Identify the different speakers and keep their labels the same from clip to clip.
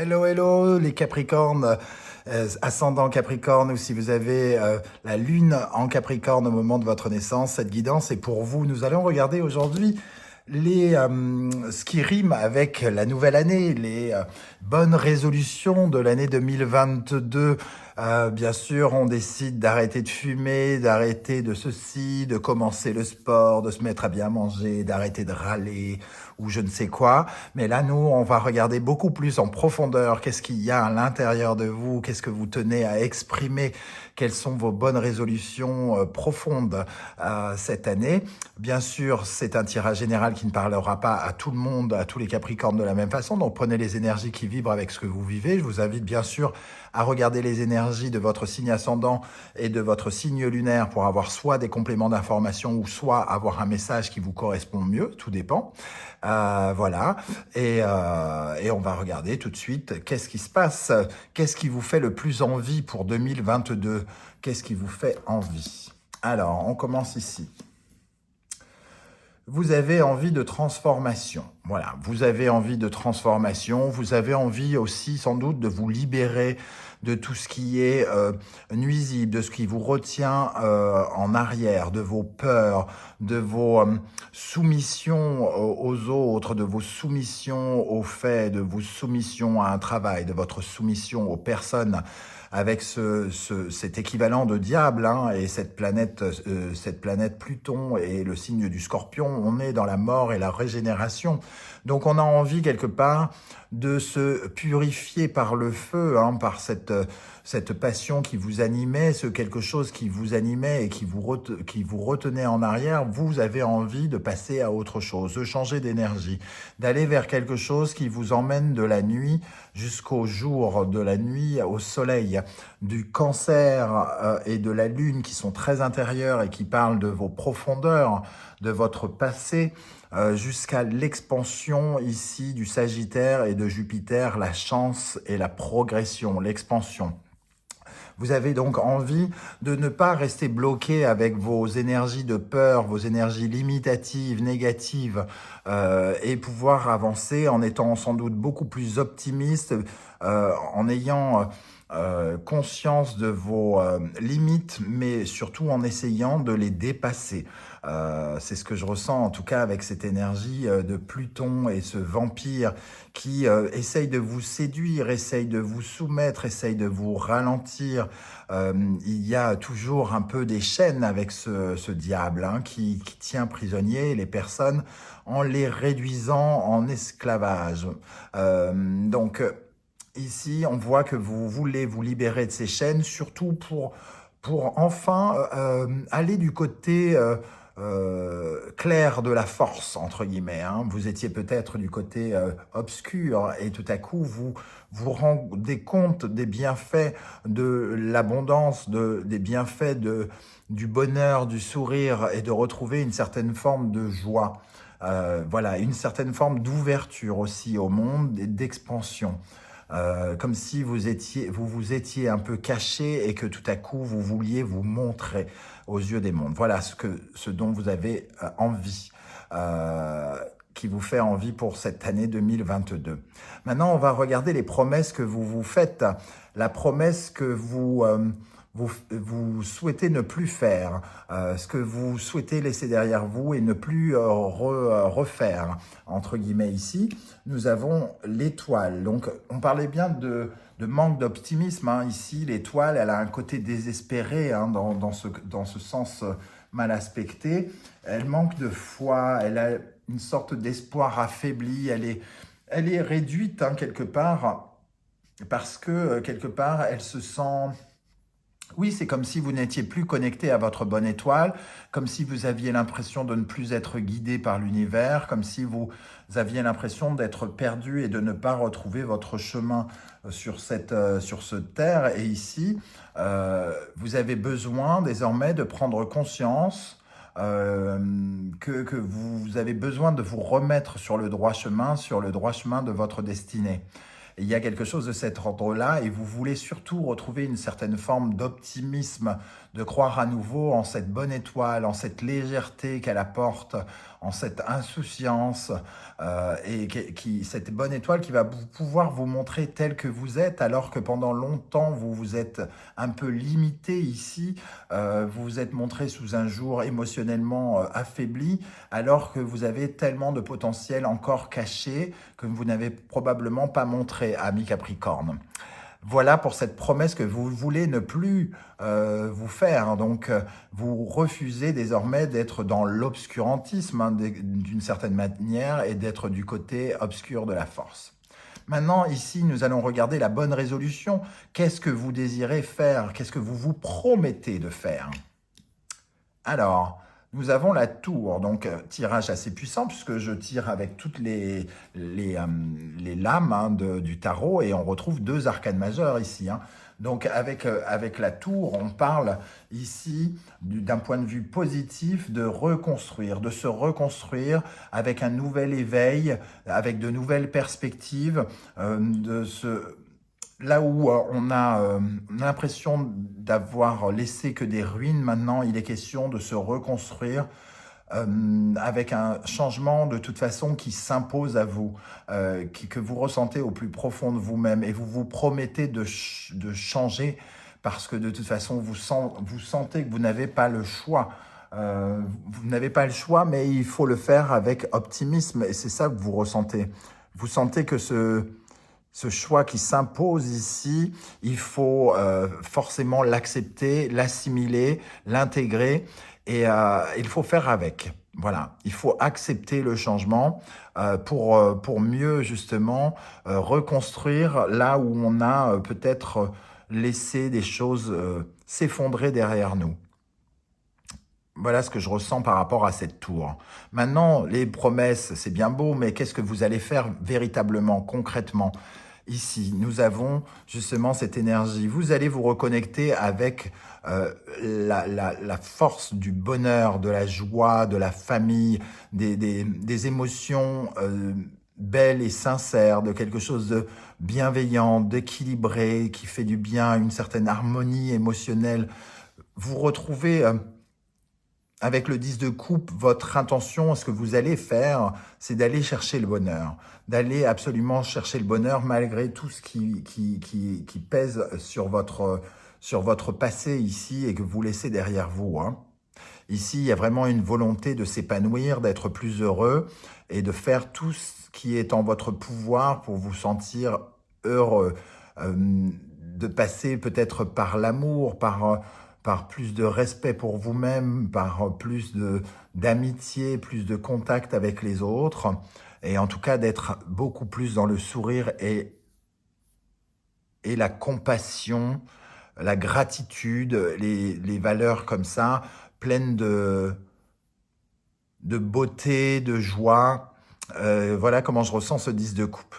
Speaker 1: Hello, hello les Capricornes, ascendant Capricorne ou si vous avez la lune en Capricorne au moment de votre naissance, cette guidance est pour vous. Nous allons regarder aujourd'hui ce qui rime avec la nouvelle année, les bonnes résolutions de l'année 2022. Bien sûr, on décide d'arrêter de fumer, d'arrêter de ceci, de commencer le sport, de se mettre à bien manger, d'arrêter de râler ou je ne sais quoi. Mais là, nous, on va regarder beaucoup plus en profondeur qu'est-ce qu'il y a à l'intérieur de vous, qu'est-ce que vous tenez à exprimer, quelles sont vos bonnes résolutions profondes cette année. Bien sûr, c'est un tirage général qui ne parlera pas à tout le monde, à tous les Capricornes de la même façon. Donc, prenez les énergies qui vibrent avec ce que vous vivez. Je vous invite bien sûr à regarder les énergies de votre signe ascendant et de votre signe lunaire pour avoir soit des compléments d'information ou soit avoir un message qui vous correspond mieux, tout dépend. Voilà, et on va regarder tout de suite qu'est-ce qui se passe, qu'est-ce qui vous fait le plus envie pour 2022, qu'est-ce qui vous fait envie. Alors, on commence ici. Vous avez envie de transformation, voilà, vous avez envie de transformation, vous avez envie aussi sans doute de vous libérer de tout ce qui est nuisible, de ce qui vous retient en arrière, de vos peurs, de vos soumissions aux autres, de vos soumissions aux faits, de vos soumissions à un travail, de votre soumission aux personnes, avec cet équivalent de diable et cette planète Pluton et le signe du Scorpion, on est dans la mort et la régénération. Donc on a envie quelque part de se purifier par le feu, par cette passion qui vous animait, ce quelque chose qui vous animait et qui vous retenait en arrière. Vous avez envie de passer à autre chose, de changer d'énergie, d'aller vers quelque chose qui vous emmène de la nuit jusqu'au jour, de la nuit au soleil, du Cancer et de la Lune qui sont très intérieurs et qui parlent de vos profondeurs, de votre passé, jusqu'à l'expansion ici du Sagittaire et de Jupiter, la chance et la progression, l'expansion. Vous avez donc envie de ne pas rester bloqué avec vos énergies de peur, vos énergies limitatives, négatives, et pouvoir avancer en étant sans doute beaucoup plus optimiste, en ayant conscience de vos limites, mais surtout en essayant de les dépasser. C'est ce que je ressens en tout cas avec cette énergie de Pluton et ce vampire qui essaye de vous séduire, essaye de vous soumettre, essaye de vous ralentir. Il y a toujours un peu des chaînes avec ce diable qui tient prisonnier les personnes en les réduisant en esclavage. Donc ici, on voit que vous voulez vous libérer de ces chaînes, surtout pour enfin aller du côté clair de la force, entre guillemets. Vous étiez peut-être du côté obscur et tout à coup, vous vous rendez compte des bienfaits de l'abondance, des bienfaits du bonheur, du sourire et de retrouver une certaine forme de joie. Voilà, une certaine forme d'ouverture aussi au monde et d'expansion. Comme si vous vous étiez un peu caché et que tout à coup vous vouliez vous montrer aux yeux des mondes. Voilà ce dont vous avez envie, qui vous fait envie pour cette année 2022. Maintenant, on va regarder les promesses que vous vous faites, la promesse que vous souhaitez ne plus faire, ce que vous souhaitez laisser derrière vous et ne plus refaire, entre guillemets ici. Nous avons l'étoile. Donc, on parlait bien de manque d'optimisme. Ici, l'étoile, elle a un côté désespéré dans ce sens mal aspecté. Elle manque de foi, elle a une sorte d'espoir affaibli, elle est réduite quelque part, parce que quelque part, elle se sent... Oui, c'est comme si vous n'étiez plus connecté à votre bonne étoile, comme si vous aviez l'impression de ne plus être guidé par l'univers, comme si vous aviez l'impression d'être perdu et de ne pas retrouver votre chemin sur ce terre. Et ici, vous avez besoin désormais de prendre conscience que vous avez besoin de vous remettre sur le droit chemin de votre destinée. Et il y a quelque chose de cet ordre-là et vous voulez surtout retrouver une certaine forme d'optimisme, de croire à nouveau en cette bonne étoile, en cette légèreté qu'elle apporte, en cette insouciance, et cette bonne étoile qui va pouvoir vous montrer tel que vous êtes, alors que pendant longtemps, vous vous êtes un peu limité ici, vous vous êtes montré sous un jour émotionnellement affaibli, alors que vous avez tellement de potentiel encore caché que vous n'avez probablement pas montré, ami Capricorne. Voilà pour cette promesse que vous voulez ne plus vous faire. Donc, vous refusez désormais d'être dans l'obscurantisme, hein, d'une certaine manière, et d'être du côté obscur de la force. Maintenant, ici, nous allons regarder la bonne résolution. Qu'est-ce que vous désirez faire? Qu'est-ce que vous vous promettez de faire? Alors, nous avons la tour, donc tirage assez puissant puisque je tire avec toutes les lames, hein, du tarot, et on retrouve 2 arcanes majeures ici, hein. Donc avec la tour, on parle ici d'un point de vue positif de reconstruire, de se reconstruire avec un nouvel éveil, avec de nouvelles perspectives, là où on a l'impression d'avoir laissé que des ruines, maintenant il est question de se reconstruire avec un changement de toute façon qui s'impose à vous, que vous ressentez au plus profond de vous-même, et vous vous promettez de changer parce que de toute façon vous sentez que vous n'avez pas le choix. Vous n'avez pas le choix, mais il faut le faire avec optimisme, et c'est ça que vous ressentez. Vous sentez que ce choix qui s'impose ici, il faut forcément l'accepter, l'assimiler, l'intégrer, et il faut faire avec. Voilà, il faut accepter le changement pour mieux justement reconstruire là où on a peut-être laissé des choses s'effondrer derrière nous. Voilà ce que je ressens par rapport à cette tour. Maintenant, les promesses, c'est bien beau, mais qu'est-ce que vous allez faire véritablement, concrètement? Ici, nous avons justement cette énergie. Vous allez vous reconnecter avec la force du bonheur, de la joie, de la famille, des émotions belles et sincères, de quelque chose de bienveillant, d'équilibré, qui fait du bien, une certaine harmonie émotionnelle. Vous retrouvez avec le 10 de coupe, votre intention, ce que vous allez faire, c'est d'aller chercher le bonheur, d'aller absolument chercher le bonheur malgré tout ce qui pèse sur votre passé ici et que vous laissez derrière vous, hein. Ici, il y a vraiment une volonté de s'épanouir, d'être plus heureux et de faire tout ce qui est en votre pouvoir pour vous sentir heureux, de passer peut-être par l'amour, par plus de respect pour vous-même, par plus d'amitié, plus de contact avec les autres, et en tout cas d'être beaucoup plus dans le sourire et la compassion, la gratitude, les valeurs comme ça, pleines de beauté, de joie. Voilà comment je ressens ce 10 de coupe.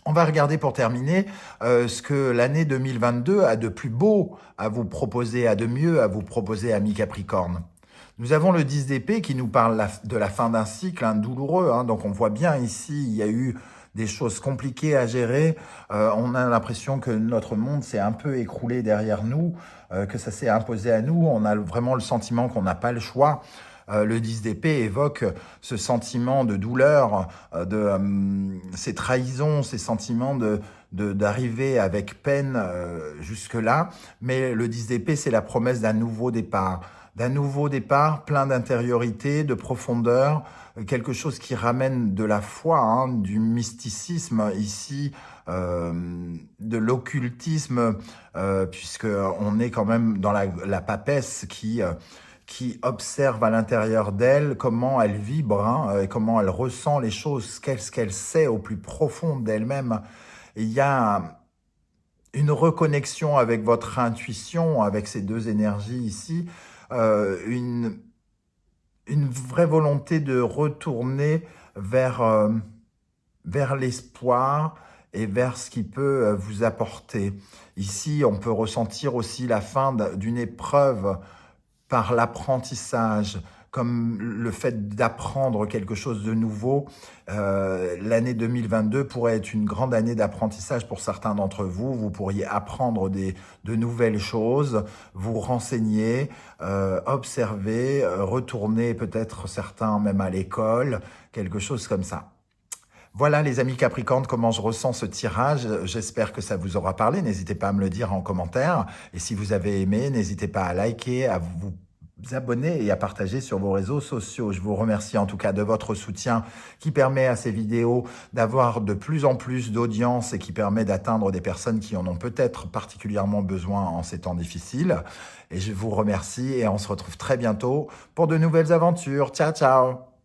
Speaker 1: On va regarder pour terminer ce que l'année 2022 a de plus beau à vous proposer, a de mieux à vous proposer, amis Capricorne. Nous avons le 10 d'épée qui nous parle de la fin d'un cycle, hein, douloureux, hein. Donc on voit bien ici, il y a eu des choses compliquées à gérer. On a l'impression que notre monde s'est un peu écroulé derrière nous, que ça s'est imposé à nous. On a vraiment le sentiment qu'on n'a pas le choix. Le 10 d'épée évoque ce sentiment de douleur, ces trahisons, ces sentiments d'arriver avec peine jusque-là. Mais le 10 d'épée, c'est la promesse d'un nouveau départ. D'un nouveau départ plein d'intériorité, de profondeur, quelque chose qui ramène de la foi, hein, du mysticisme ici, de l'occultisme, puisqu'on est quand même dans la papesse qui observe à l'intérieur d'elle comment elle vibre, hein, et comment elle ressent les choses, ce qu'elle sait au plus profond d'elle-même. Il y a une reconnexion avec votre intuition, avec ces 2 énergies ici, une vraie volonté de retourner vers l'espoir et vers ce qui peut vous apporter. Ici, on peut ressentir aussi la fin d'une épreuve par l'apprentissage, comme le fait d'apprendre quelque chose de nouveau. L'année 2022 pourrait être une grande année d'apprentissage pour certains d'entre vous. Vous pourriez apprendre de nouvelles choses, vous renseigner, observer, retourner peut-être certains même à l'école, quelque chose comme ça. Voilà les amis Capricorne, comment je ressens ce tirage. J'espère que ça vous aura parlé. N'hésitez pas à me le dire en commentaire. Et si vous avez aimé, n'hésitez pas à liker, à vous abonner et à partager sur vos réseaux sociaux. Je vous remercie en tout cas de votre soutien qui permet à ces vidéos d'avoir de plus en plus d'audience et qui permet d'atteindre des personnes qui en ont peut-être particulièrement besoin en ces temps difficiles. Et je vous remercie et on se retrouve très bientôt pour de nouvelles aventures. Ciao, ciao!